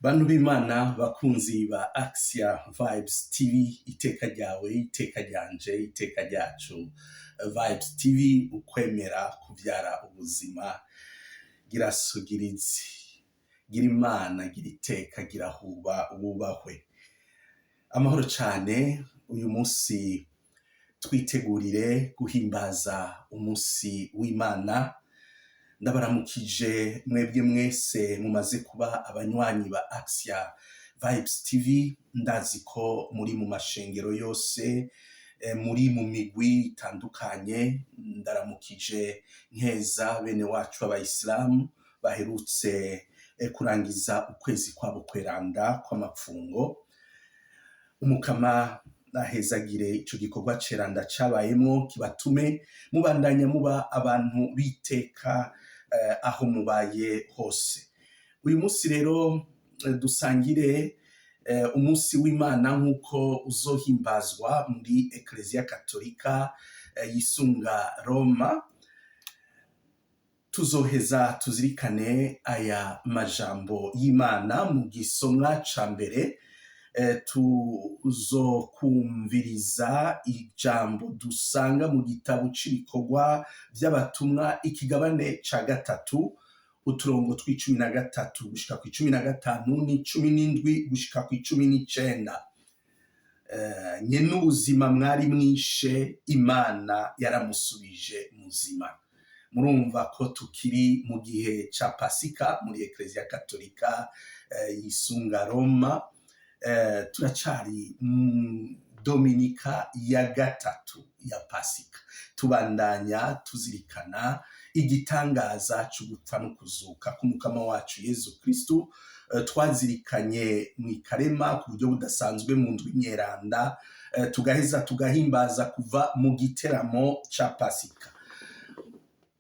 Bantu b'Imana bakunzi ba Axia Vibes TV, iteka ryawe, iteka ryanje, iteka ryacu. Vibes TV, ukwemera kuvyara ubuzima. Gira sugirizi, gira Imana, gira iteka, gira huba, wubahwe. Amahoro cane, uyu munsi twitegurire guhimbaza umunsi w'Imana. Ndabaramukije mwebwe mwese mumaze kuba abanywanyi ba Axia Vibes TV. Ndazi ko muri mu mashengero yose, muri mu migwi itandukanye. Ndaramukije nkeza bene wacu b'Abayisilamu baherutse kurangiza ukwezi kwabo kweranda kw'amapfungo. Umukama ahezagire ico gikorwa ceranda cabayemwo, kibatume mubandanya muba abantu biteka aho mubaye hose. Uyu munsi rero dusangire umunsi w'Imana nk'uko uzohimbazwa muri Eklezia Katolika yisunga Roma. Tuzoheza tuzirikane aya majambo y'Imana mu gisomwa ca mbere. Tuzokumviriza ijambo dusanga mu gitabo c'ibikorwa vy'abatumwa ikigabane ca 3, uturongo tw'13 gushika kw'15 n'17 gushika kw'19. Nyene ubuzima mwari mwishe, Imana yaramusubije muzima. Murumva ko tukiri mu gihe ca Pasika muri Eklezia Katolika yisunga Roma. Turacari Dominika ya 3 ya Pasika, tubandanya tuzirikana igitangaza c'ugupfa no kuzuka k'umukama wacu Yezu Kristu. Twazirikanye mw'ikarema ku buryo budasanzwe mu ndwi nyeranda, tugaheza tugahimbaza kuva mu giteramo ca Pasika.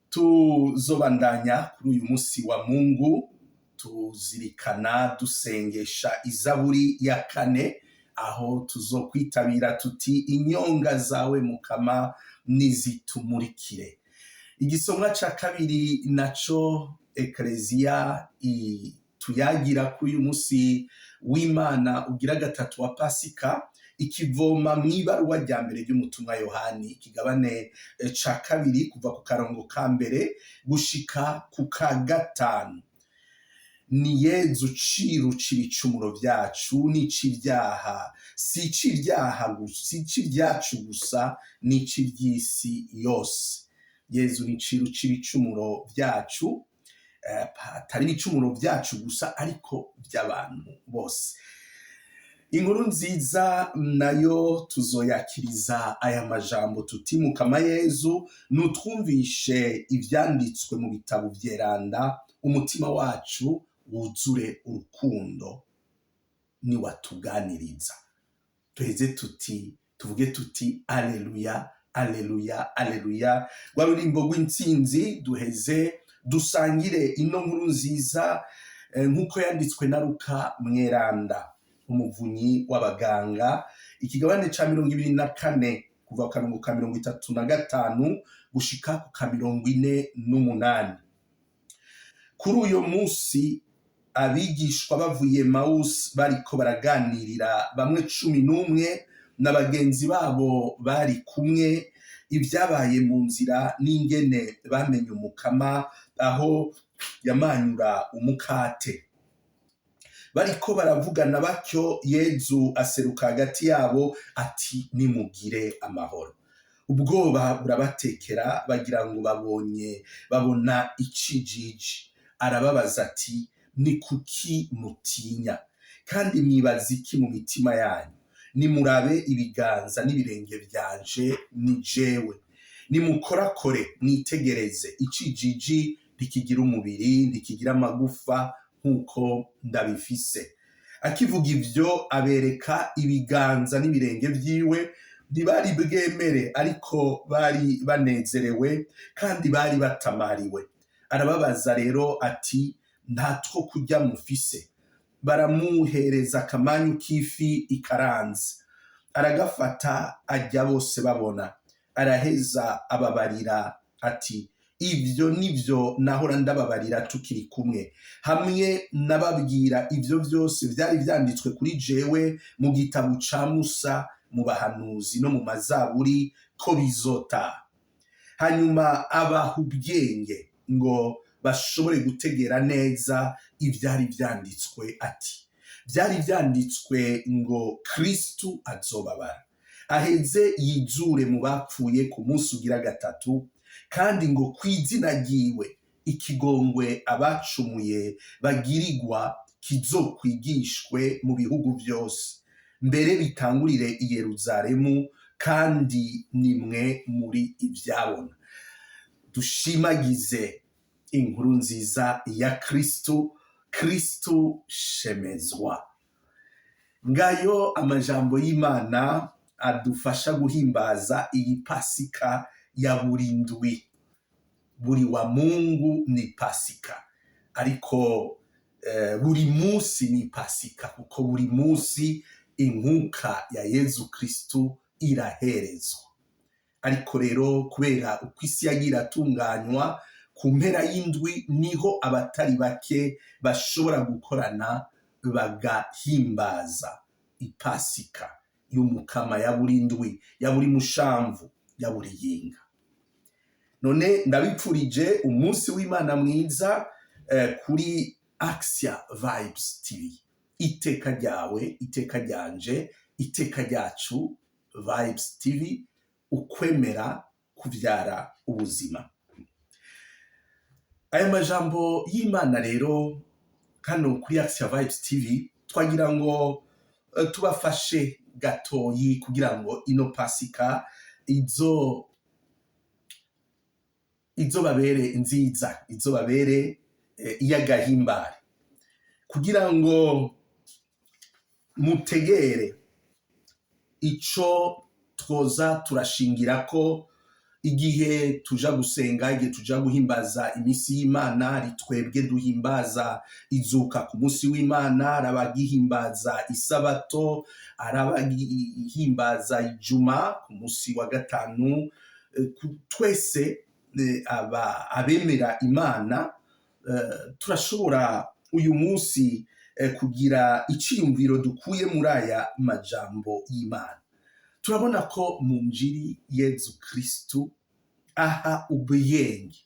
Tuzobandanya kuri uyu munsi wa Mungu tuzirikana dusengesha izaburi ya 4, aho tuzokwitabira tuti inyonga zawe mukama nizitumurikire. Igisomwa ca kabiri naco Eklezia tuyagira kuri uyu munsi w'Imana ugira 3 wa Pasika, ikivoma mw'ibaruwa rya mbere ry'umutumwa Yohani ikigabane ca 2 kuva ku karongo ka mbere gushika ku ka 5. Ni Yezu cirucira ibicumuro vyacu n'ic'ivyaha, si ic'ivyacu gusa, n'ic'ivy'isi yose. Yezu ni cirucira ibicumuro vyacu, atari ibicumuro vyacu gusa ariko vy'abantu bose. Inkuru nziza nayo tuzoyakiriza aya majambo tuti mukama Yezu nutwumvishe ivyanditswe mu bitabo vyeranda, umutima wacu wuzure urukundo niwatuganiriza. Tuheze tuvuge tuti aleluya, aleluya, aleluya. Rwa rurimbo rw'intsinzi duheze dusangire ino nkuru nziza nk'uko yanditswe na Luka mweranda, umuvunyi w'abaganga, ikigabane ca 24 kuva ku karongo ka 35 gushika ku ka 48. Kuri uyo munsi abigishwa bavuye Emawusi bariko baraganirira bamwe 11 na bagenzi babo bari kumwe ivyabaye mu nzira n'ingene bamenye umukama aho yamanyura umukate. Bariko baravugana batyo, Yezu aseruka hagati yabo ati nimugire amahoro. Ubwoba burabatekera bagira ngo babona icijiji. Arababaza ati ni kuki mutinya, kandi mwibaza iki mu mitima yanyu? Nimurabe ibiganza n'ibirenge vyanje ni jewe. Nimukorakore mwitegereze, icijiji rikigira umubiri, rikigira amagufa nk'uko ndabifise. Akivuga ivyo abereka ibiganza n'ibirenge vyiwe. Ntibari bwemere, ariko bari banezerewe kandi bari batamariwe. Arababaza rero ati nta two kurya mufise? Baramuhereza akamanyu k'ifi ikaranze, aragafata arya bose babona. Araheza ababarira ati Ivyo nivyo nahora ndababarira tukiri kumwe, hamwe nababwira ivyo vyose vyari vyanditswe kuri jewe mu gitabo ca Musa, mu bahanuzi no mu mazaburi ko bizota. Hanyuma abaha ubwenge ngo bashobore gutegera neza ivyari vyanditswe, ati vyari vyanditswe ngo Kristu azobabara, aheze yizure mu bapfuye ku munsi ugira gatatu, kandi ngo kw'izina ryiwe ikigongwe abacumuye bagirigwa kizokwigishwe mu bihugu vyose, mbere bitangurire i Yeruzalemu, kandi nimwe muri ivyabona. Dushimagize inkuru nziza ya Kristu shemezwa. Ngayo amajambo y'Imana adufasha guhimbaza iyi Pasika ya buri ndwi. Buri wa Mungu ni Pasika, ariko buri musi ni Pasika, kuko buri musi inkuka ya Yezu Kristu iraherezwa. Ariko rero kubera uko isi yagira atunganywa, ku mpera y'indwi niho abatari bake bashobora gukorana bagahimbaza ipasika y'umukama ya buri ndwi, ya buri mushamvu, ya buri yinga. None ndabipfurije umunsi w'Imana mwiza kuri Axia Vibes TV. Iteka ryawe, iteka ryanje, iteka ryacu, Vibes TV, ukwemera kuvyara ubuzima. Aya majambo y'Imana rero kano kuri Axia Vibes TV twagira ngo tubafashe gatoyi kugira ngo ino Pasika izobabere nziza, izobabere iy'agahimbare, kugira ngo mutegere ico twoza turashingirako igihe tuja gusenga, igihe tuja guhimbaza imisi y'Imana. Ari twebwe duhimbaza izuka ku munsi w'Imana, arabagihimbaza isabato, arabagihimbaza ijuma ku munsi wa gatanu. Twese abemera Imana turashobora uyu munsi kugira iciyumviro dukuye muri aya majambo y'Imana. Turabona ko mu njiri Yezu Kristu aha ubwenge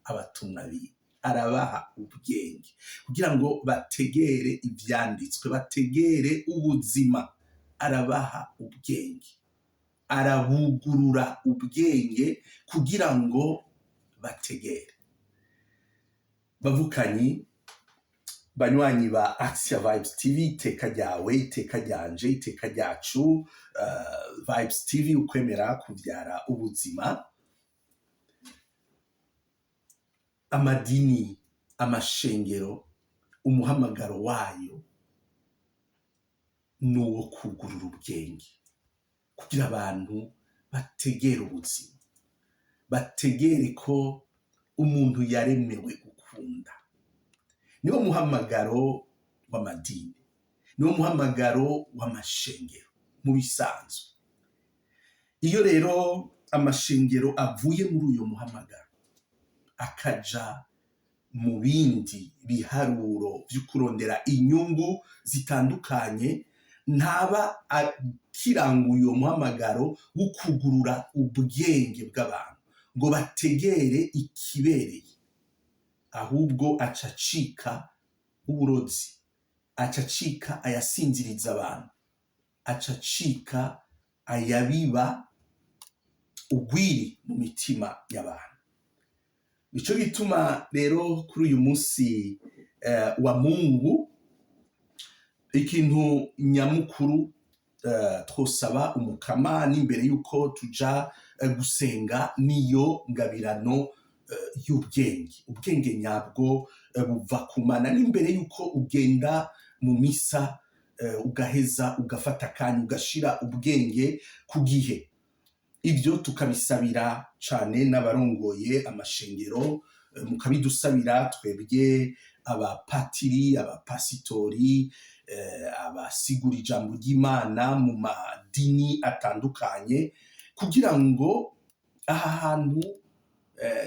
abatumwa biwe, arabaha ubwenge kugira ngo bategere ivyanditswe, bategere ubuzima. Arabaha ubwenge, arabugurura ubwenge kugira ngo bategere. Bavukanyi, banywanyi ba Axia Vibes TV, iteka ryawe, iteka ryanje, iteka ryacu, Vibes TV, ukwemera kuvyara ubuzima. Amadini, amashengero, umuhamagaro wayo nuwo kugurura ubwenge kugira abantu bategere ubuzima, bategere ko umuntu yaremewe gukunda. Niwo muhamagaro w'amadini, niwo muhamagaro w'amashengero mu bisanzwe. Iyo rero amashengero avuye muri uyo muhamagaro akaja mu bindi biharuro vy'ukurondera inyungu zitandukanye, ntaba akiranguye uyo muhamagaro wo kugurura ubwenge bw'abantu ngo bategere ikibereye, ahubwo acacika uburozi, acacika ayasinziriza abantu, acacika ayabiba ugwiri mu mitima y'abantu. Nico gituma rero kuri uyu munsi wa Mungu, ikintu nyamukuru twosaba umukama n'imbere yuko tuja gusenga niyo ngabirano y'ubwenge. Ubwenge nyabwo buva ku Mana, n'imbere yuko ugenda mu misa ugaheza ugafata akanya ugashira ubwenge ku gihe. Ibyo tukabisabira cane n'abarongoye amashengero, mukabidusabira twebwe abapatiri, abapasitori, abasigura ijambo ry'Imana mu madini atandukanye, kugira ngo aha hantu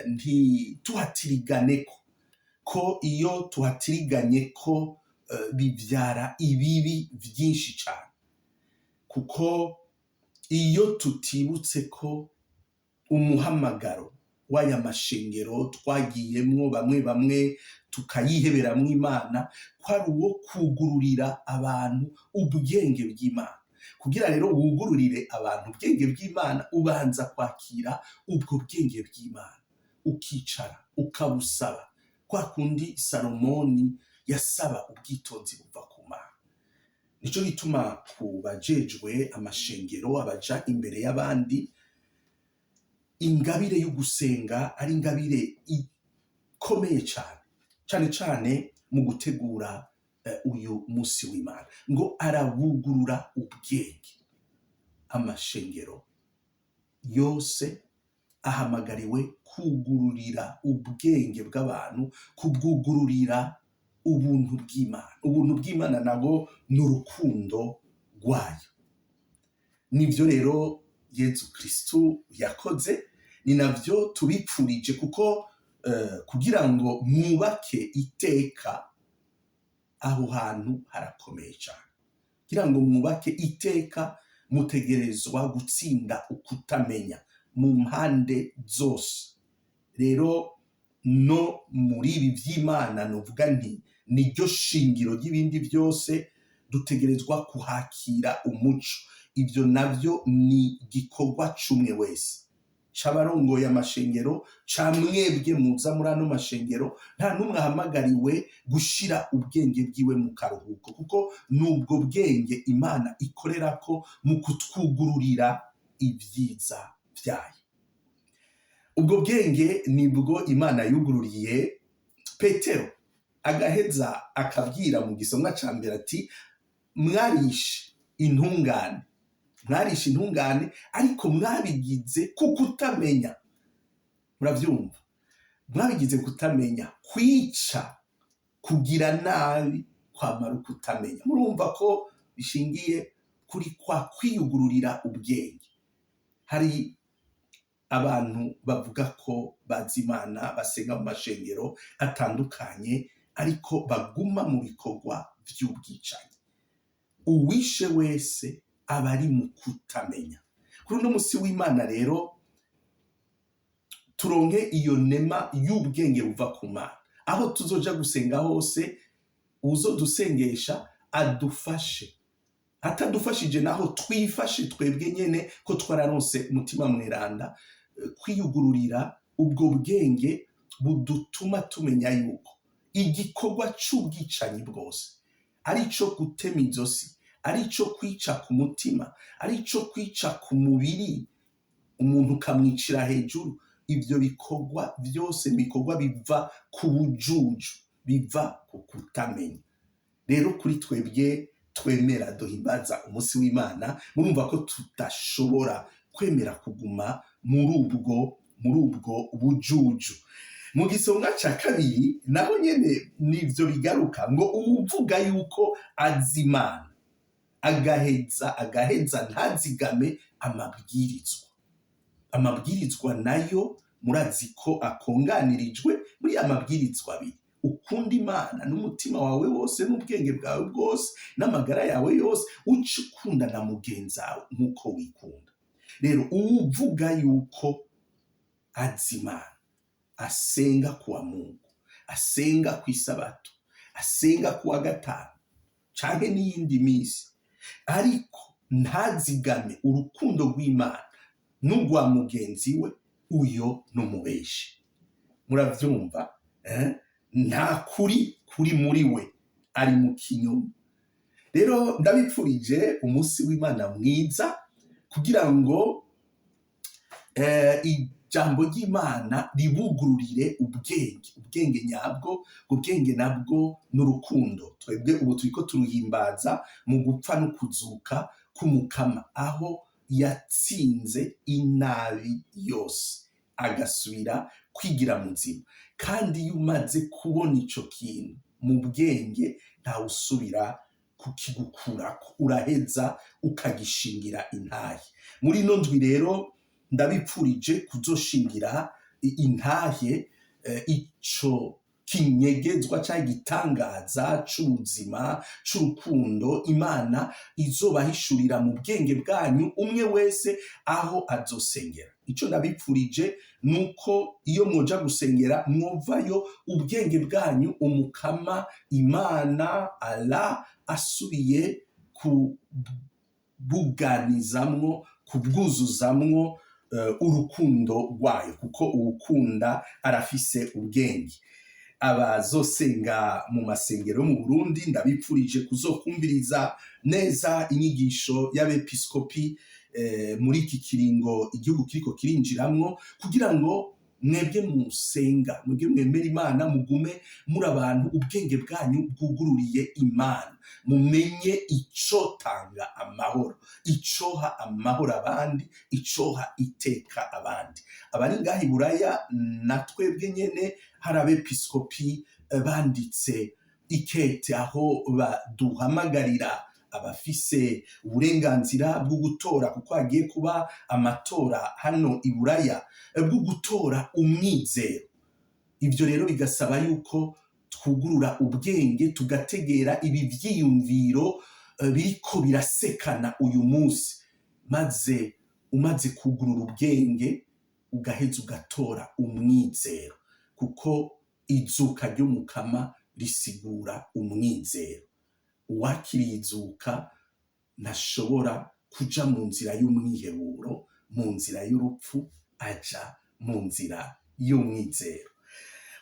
ntituhatirigane ko iyo tuhatiriganye ko bibyara ibibi byinshi cyane, kuko iyo tutibutse ko umuhamagaro w'aya mashengero twagiyemwo bamwe tukayiheberamwo Imana, ko ari uwo kugururira abantu ubwenge bw'Imana. Kugira rero wugururire abantu ubwenge bw'Imana, ubanza kwakira ubwo bwenge bw'Imana, ukicara ukabusaba, kwa kundi Salomoni yasaba ubwitonzi buva ku Mana. Nico gituma ku bajejwe amashengero, abaja imbere y'abandi, ingabire yo gusenga ari ingabire ikomeye cyane cyane mu gutegura uyu munsi w'Imana, ngo arabugurura ubwenge. Amashengero yose ahamagariwe kugururira ubwenge bw'abantu, kubwugururira ubuntu bw'Imana. Ubuntu bw'Imana nabwo ni urukundo rwayo. Nivyo rero Yezu Kristu yakoze, ni navyo tubipfurije, kuko kugira ngo mwubake iteka, aho hantu harakomeye cyane. Kugira ngo mwubake iteka, mutegerezwa gutsinda ukutamenya mu mpande zose. Rero no muri ibi by'Imana novuga nti niryo shingiro ry'ibindi byose, dutegerezwa kuhakira umuco. Ibyo navyo ni gikorwa cumwe wese, c'abarongoye amashengero, ca mwebwe muza muri ano mashengero. Nta n'umwe ahamagariwe gushira ubwenge bwiwe mu karuhuko, kuko n'ubwo bwenge Imana ikorerako mu kutwugururira ibyiza byayo. Ubwo bwenge nibwo Imana yugururiye Petero, agaheza akabwira mu gisomwa ca mbere ati, mwarishe intungane, ariko mwabigize kukutamenya. Muravyumva? Mwabigize kutamenya. Kwica, kugira nabi, kwamara ukutamenya. Murumva ko bishingiye kuri kwa kwiyugururira ubwenge. Hari abantu bavuga ko bazi Imana, basenga mu mashengero atandukanye, ariko baguma mu bikorwa by'ubwicanyi. Uwishe wese aba ari mu kutamenya. Kuri uno musi w'Imana rero, turonke iyo nema y'ubwenge buva ku Mana. Aho tuzoja gusenga hose, uzodusengesha adufashe. Atadufashije naho twifashe twebwe nyene, ko twararonse umutima mweranda, kwiyugururira ubwo bwenge budutuma tumenya yuko igikorwa c'ubwicanyi bwose, arico gutema izosi, arico kwica ku mutima, arico kwica ku mubiri, umuntu ukamwicira hejuru, ivyo bikorwa byose bikorwa biva ku bujuju, biva ku kutamenya. Rero kuri twebwe twemera duhimbaza umunsi w'Imana, murumva ko tudashobora kwemera kuguma muri ubwo bujuju. Mu gisonga ca kabiri naho nyene nivyo bigaruka, ngo uwuvuga yuko azi Imana agaheza ntazigame amabwirizwa nayo murazi ko akonganirijwe muri amabwirizwa abiri: ukunda Imana n'umutima wawe wose, n'ubwenge bwawe bwose, n'amagara yawe yose, uca ukunda na mugenzi wawe nk'uko wikunda. Rero uwuvuga yuko azi Imana, asenga kuwa Mungu, asenga ku isabato, asenga kuwa gatanu canke n'iyindi misi, ariko ntazigame urukundo rw'Imana n'urwa mugenzi we, uyo n'umubeshi. Muravyumva? Nta kuri muri we, ari mu kinyoma. Rero ndabipfurije umunsi w'Imana mwiza, kugira ngo ijambo ry'Imana ribugururire ubwenge nyabwo. Ubwenge nabwo n'urukundo. Twebwe ubu turiko turuhimbaza mu gupfa no kuzuka k'Umukama, aho yatsinze inabi yose agasubira kwigira muzima. Kandi iyo umaze kubona ico kintu mu bwenge, ntawe usubira kukigukurako, uraheza ukagishingira intahe. Muri ino ndwi rero ndabipfurije kuzoshingira intahe ico kinyegezwa cyangwa igitangaza c'ubuzima c'urukundo Imana izobahishurira mu bwenge bwanyu umwe wese aho azosengera. Ico ndabipfurije nuko iyo mwoja gusengera mwovayo ubwenge bwanyu umukama Imana Allah asubiye kubuganizamwo, kubwuzuzamwo urukundo rwayo, kuko uwukunda arafise ubwenge. Abazosenga mu masengero yo mu Burundi ndabipfurije kuzokumviriza neza inyigisho y'abepiskopi muri iki kiringo igihugu kiriko kirinjiramwo, kugira ngo mwebwe musenga, mwebwe mwemera Imana, mugume muri abantu ubwenge bwanyu bwugururiye Imana, mumenye icotanga amahoro, icoha amahoro abandi, icoha iteka abandi. Abari ngaha i Buraya na twebwe nyene hari abepiskopi banditse ikete aho baduhamagarira abafise uburenganzira bwo gutora, kuko hagiye kuba amatora hano i Buraya, bwo gutora umwizero. Ivyo rero bigasaba yuko twugurura ubwenge tugategera ibi vyiyumviro biriko birasekana uyu munsi, maze umaze kugurura ubwenge ugaheza ugatora umwizero, kuko izuka ry'umukama risigura umwizero. Uwakiriye izuka ntashobora kuja mu nzira y'umwiheburo, mu nzira y'urupfu, aja mu nzira y'umwizero.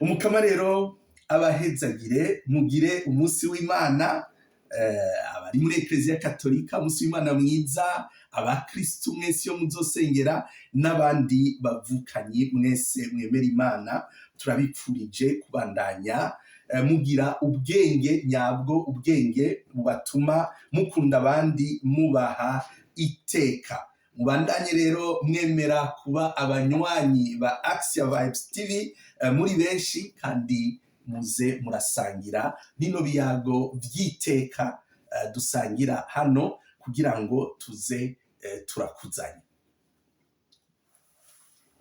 Umukama rero abahezagire, mugire umunsi w'Imana. Abari muri Eklezia Katolika umunsi w'Imana mwiza, abakristu mwese yo muzosengera, n'abandi bavukanyi mwese mwemera Imana, turabipfurije kubandanya mugira ubwenge nyabwo, ubwenge bubatuma mukunda abandi, mubaha iteka. Mubandanye rero mwemera kuba abanywanyi ba Axial Vibes TV muri benshi, kandi muze murasangira bino biyago vy'iteka dusangira hano, kugira ngo tuze turakuzanya.